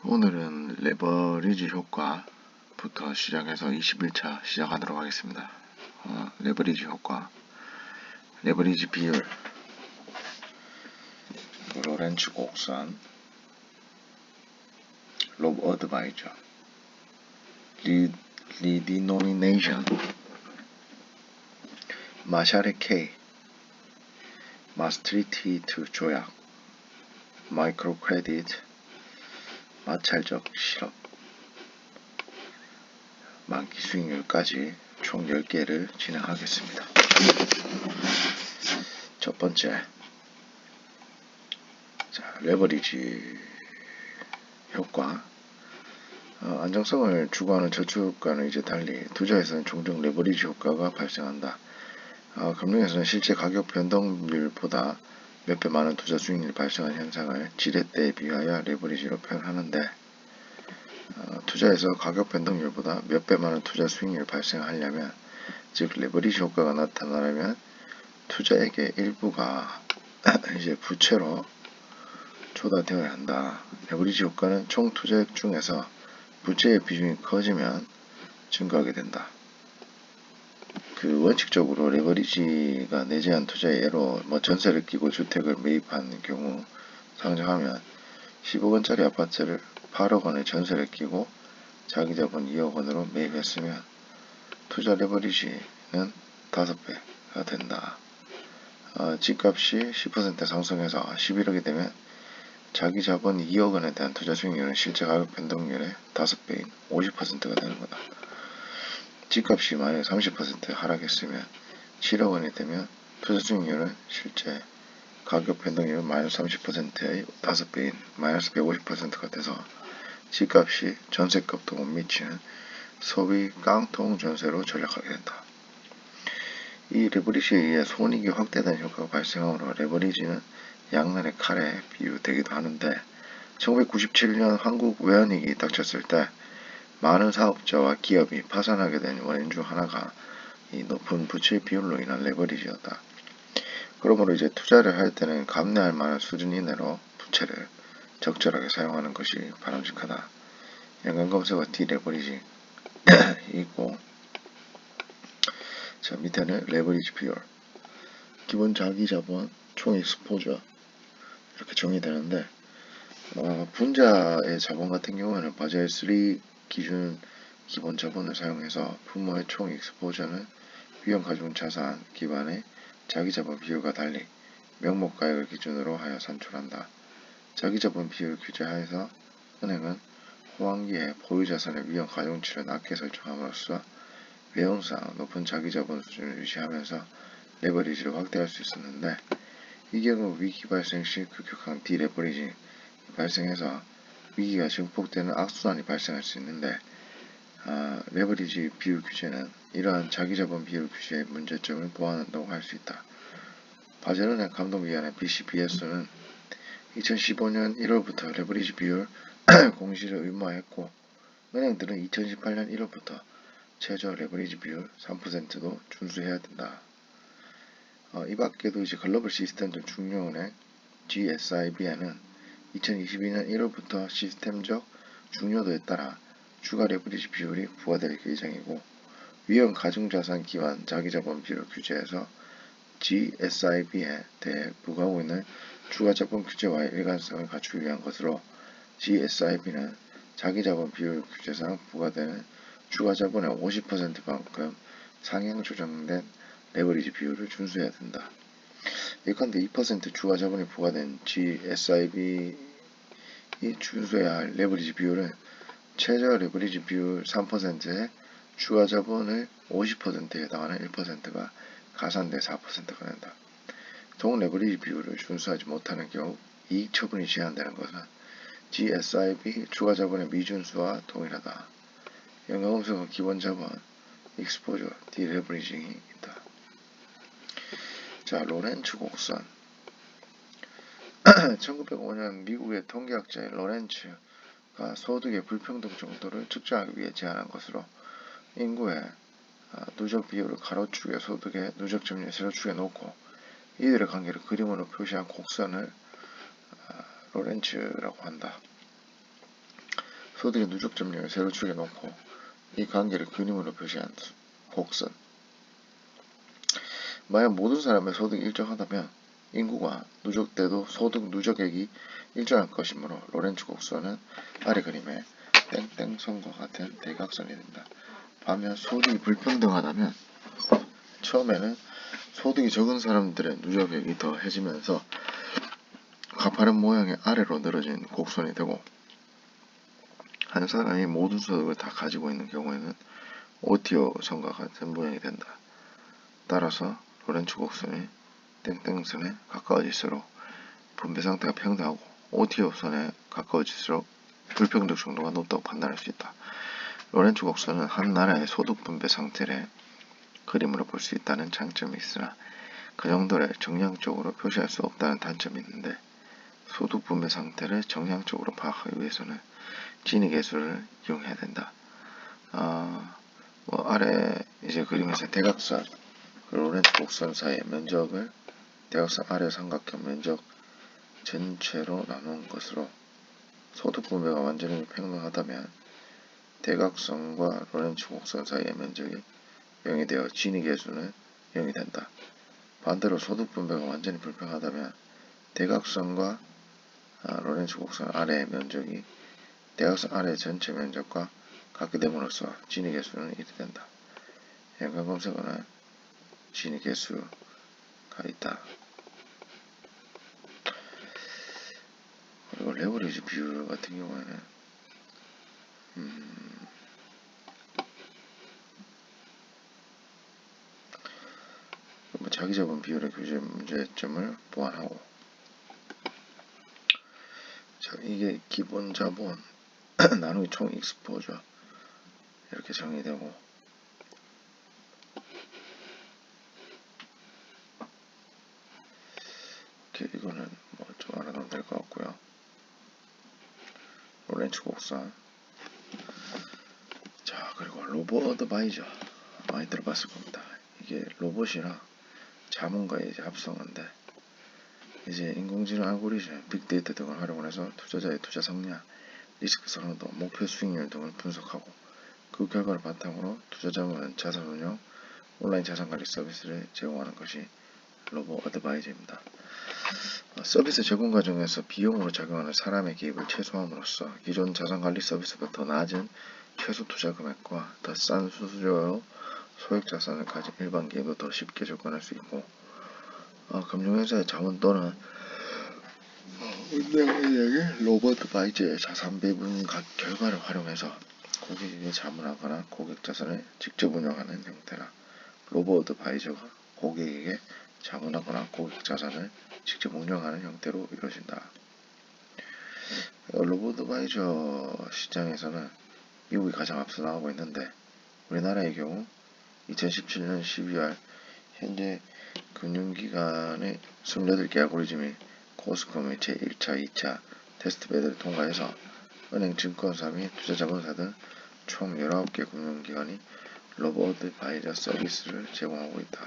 오늘은 레버리지 효과부터 시작해서 21차 시작하도록 하겠습니다. 레버리지 효과, 레버리지 비율, 로렌츠 곡선, 로브 어드바이저, 리디노미네이션, 마샬의 K, 마스트리트 조약, 마이크로 크레딧, 마찰적 실업, 만기 수익률까지 총 10개를 진행하겠습니다. 첫 번째, 레버리지 효과. 안정성을 추구하는 저축과는 이제 달리 투자에서는 종종 레버리지 효과가 발생한다. 금융에서는 실제 가격 변동률보다 몇 배 많은 투자 수익률이 발생한 현상을 지렛대에 비하여 레버리지로 표현하는데, 투자에서 가격 변동률보다 몇 배 많은 투자 수익률이 발생하려면, 즉 레버리지 효과가 나타나려면 투자액의 일부가 이제 부채로 조달되어야 한다. 레버리지 효과는 총 투자액 중에서 부채의 비중이 커지면 증가하게 된다. 원칙적으로 레버리지가 내재한 투자의 예로 전세를 끼고 주택을 매입한 경우 상정하면 10억원짜리 아파트를 8억원의 전세를 끼고 자기자본 2억원으로 매입했으면 투자 레버리지는 5배가 된다. 집값이 10% 상승해서 11억이 되면 자기자본 2억원에 대한 투자 수익률은 실제 가격 변동률의 5배인 50%가 되는 거다. 집값이 만약 30% 하락했으면 7억원이 되면 투자 수익률은 실제 가격 변동률 마이너스 30%의 5배인 마이너스 150%가 돼서 집값이 전세값도 못 미치는 소비 깡통 전세로 전락하게 된다. 이 레버리지에 의해 손익이 확대된 효과가 발생하므로 레버리지는 양날의 칼에 비유되기도 하는데, 1997년 한국 외환위기 닥쳤을 때 많은 사업자와 기업이 파산하게 된 원인 중 하나가 이 높은 부채 비율로 인한 레버리지였다. 그러므로 이제 투자를 할 때는 감내할 만한 수준 이내로 부채를 적절하게 사용하는 것이 바람직하다. 연관검색어 디레버리지 있고, 밑에는 레버리지 비율, 기본 자기자본, 총 익스포저 이렇게 정의되는데, 분자의 자본 같은 경우에는 바젤 3 기준 기본 자본을 사용해서 부모의 총 익스포저는 위험 가중 자산 기반의 자기자본 비율과 달리 명목가액을 기준으로 하여 산출한다. 자기자본 비율 규제 하에서 은행은 호황기에 보유자산의 위험 가중치를 낮게 설정함으로써 외형상 높은 자기자본 수준을 유지하면서 레버리지를 확대할 수 있었는데, 이 경우 위기 발생 시 급격한 디레버리지 발생해서 위기가 증폭되는 악순환이 발생할 수 있는데, 레버리지 비율 규제는 이러한 자기자본 비율 규제의 문제점을 보완한다고 할 수 있다. 바젤은행 감독위원회 BCBS는 2015년 1월부터 레버리지 비율 공시를 의무화했고, 은행들은 2018년 1월부터 최저 레버리지 비율 3%도 준수해야 된다. 이 밖에도 이제 글로벌 시스템적 중요은행 GSIB에는 2022년 1월부터 시스템적 중요도에 따라 추가 레버리지 비율이 부과될 예정이고, 위험 가중자산 기반 자기자본 비율 규제에서 GSIB에 대해 부과하고 있는 추가자본 규제와의 일관성을 갖추기 위한 것으로, GSIB는 자기자본 비율 규제상 부과되는 추가자본의 50%만큼 상향 조정된 레버리지 비율을 준수해야 된다. 예컨대 2% 추가자본이 부과된 GSIB이 준수해야 할 레버리지 비율은 최저 레버리지 비율 3%에 추가자본의 50%에 해당하는 1%가 가산돼 4%가 된다. 동 레버리지 비율을 준수하지 못하는 경우 이익 처분이 제한되는 것은 GSIB 추가자본의 미준수와 동일하다. 연관검색어 기본자본, 익스포저, 디레버리징이 있다. 로렌츠 곡선. 1905년 미국의 통계학자인 로렌츠가 소득의 불평등 정도를 측정하기 위해 제안한 것으로, 인구의 누적 비율을 가로축에 소득의 누적 점유율을 세로축에 놓고 이들의 관계를 그림으로 표시한 곡선을 로렌츠라고 한다. 소득의 누적 점령을 세로 추려놓고 이 관계를 근임으로 표시한 곡선. 만약 모든 사람의 소득이 일정하다면 인구가 누적돼도 소득 누적액이 일정할 것이므로 로렌츠 곡선은 아래 그림의 땡땡선과 같은 대각선이 된다. 반면 소득이 불평등하다면 처음에는 소득이 적은 사람들의 누적액이 더해지면서 가파른 모양의 아래로 늘어진 곡선이 되고 한 사람이 모든 소득을 다 가지고 있는 경우에는 오티오 선과 같은 모양이 된다. 따라서 로렌츠 곡선이 땡땡선에 가까워질수록 분배 상태가 평등하고 오티오 선에 가까워질수록 불평등 정도가 높다고 판단할 수 있다. 로렌츠 곡선은 한 나라의 소득 분배 상태를 그림으로 볼 수 있다는 장점이 있으나 그 정도를 정량적으로 표시할 수 없다는 단점이 있는데 소득 분배 상태를 정량적으로 파악하기 위해서는 지니 계수를 이용해야 된다. 아래 이제 그림에서 대각선 로렌츠 곡선 사이의 면적을 대각선 아래 삼각형 면적 전체로 나눈 것으로 소득 분배가 완전히 평등하다면 대각선과 로렌츠 곡선 사이의 면적이 0이 되어 지니 계수는 0이 된다. 반대로 소득 분배가 완전히 불평하다면 대각선과 로렌츠 곡선 아래의 면적이 대각선 아래 전체 면적과 같게 됨으로써 지니 계수는 1이 된다. 연관 검색어는 지니 계수가 있다. 그리고 레버리지 비율 같은 경우에는 자기 자본 비율의 교재 문제점을 보완하고 자, 이게 기본 자본 나누기 총 익스포저 이렇게 정의되고 이거는 뭐 좀 알아두면 될 것 같고요. 로렌츠 곡선 자 그리고 로봇 어드바이저 많이 들어봤을 겁니다. 이게 로봇이랑 자문과의 이제 합성어인데 이제 인공지능 알고리즘, 빅데이터 등을 활용해서 투자자의 투자 성향, 리스크 선호도, 목표 수익률 등을 분석하고 그 결과를 바탕으로 투자 자문은 자산운용, 온라인 자산관리 서비스를 제공하는 것이 로봇 어드바이저입니다. 서비스 제공 과정에서 비용으로 작용하는 사람의 개입을 최소함으로써 기존 자산관리 서비스보다 더 낮은 최소 투자 금액과 더 싼 수수료로 소액 자산을 가진 일반 기업도 더 쉽게 접근할 수 있고 금융회사의 자문 또는 운영인에게 로봇 어드바이저의 자산 배분 결과를 활용해서 고객에게 자문하거나 고객 자산을 직접 운영하는 형태라 로봇 어드바이저가 고객에게 자문하거나 고객 자산을 직접 운영하는 형태로 이루어진다. 로봇 어드바이저 시장에서는 미국이 가장 앞서 나가고 있는데 우리나라의 경우 2017년 12월 현재 금융기관의 28개 알고리즘이 코스컴의 제1차, 2차 테스트 배드를 통과해서 은행, 증권사 및 투자자본사 등 총 19개 금융기관이 로봇 어드바이저 서비스를 제공하고 있다.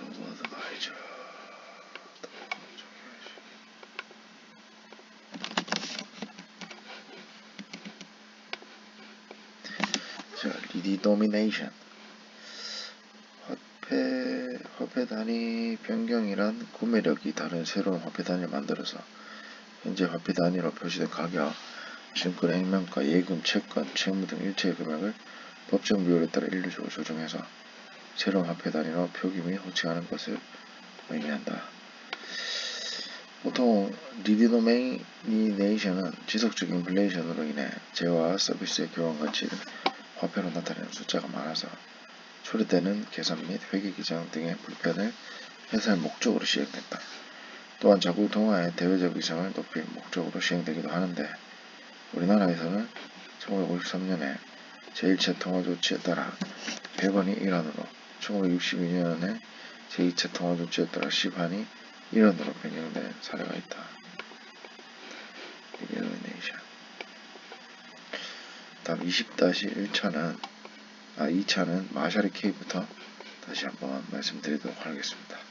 로봇 어드바이저 자, 리디노미네이션 화폐 단위 변경이란 구매력이 다른 새로운 화폐 단위를 만들어서 현재 화폐 단위로 표시된 가격, 증권 액면가, 예금, 채권, 채무 등 일체의 금액을 법정 비율에 따라 일률적으로 조정해서 새로운 화폐 단위로 표기 및 호칭하는 것을 의미한다. 보통 리디노미네이션은 지속적 인플레이션으로 인해 재화와 서비스의 교환 가치를 화폐로 나타내는 숫자가 많아서 초래되는 계산 및 회계 기장 등의 불편을 해소할 목적으로 시행된다. 또한 자국 동화의 대외적 위상을 높일 목적으로 시행되기도 하는데 우리나라에서는 1953년에 제1차 통화 조치에 따라 100원이 일환으로 1962년에 제2차 통화조치에 따라 시판이 1원으로 변경된 사례가 있다. elimination. 다음 20-2차는 마샬의 K부터 다시 한번 말씀드리도록 하겠습니다.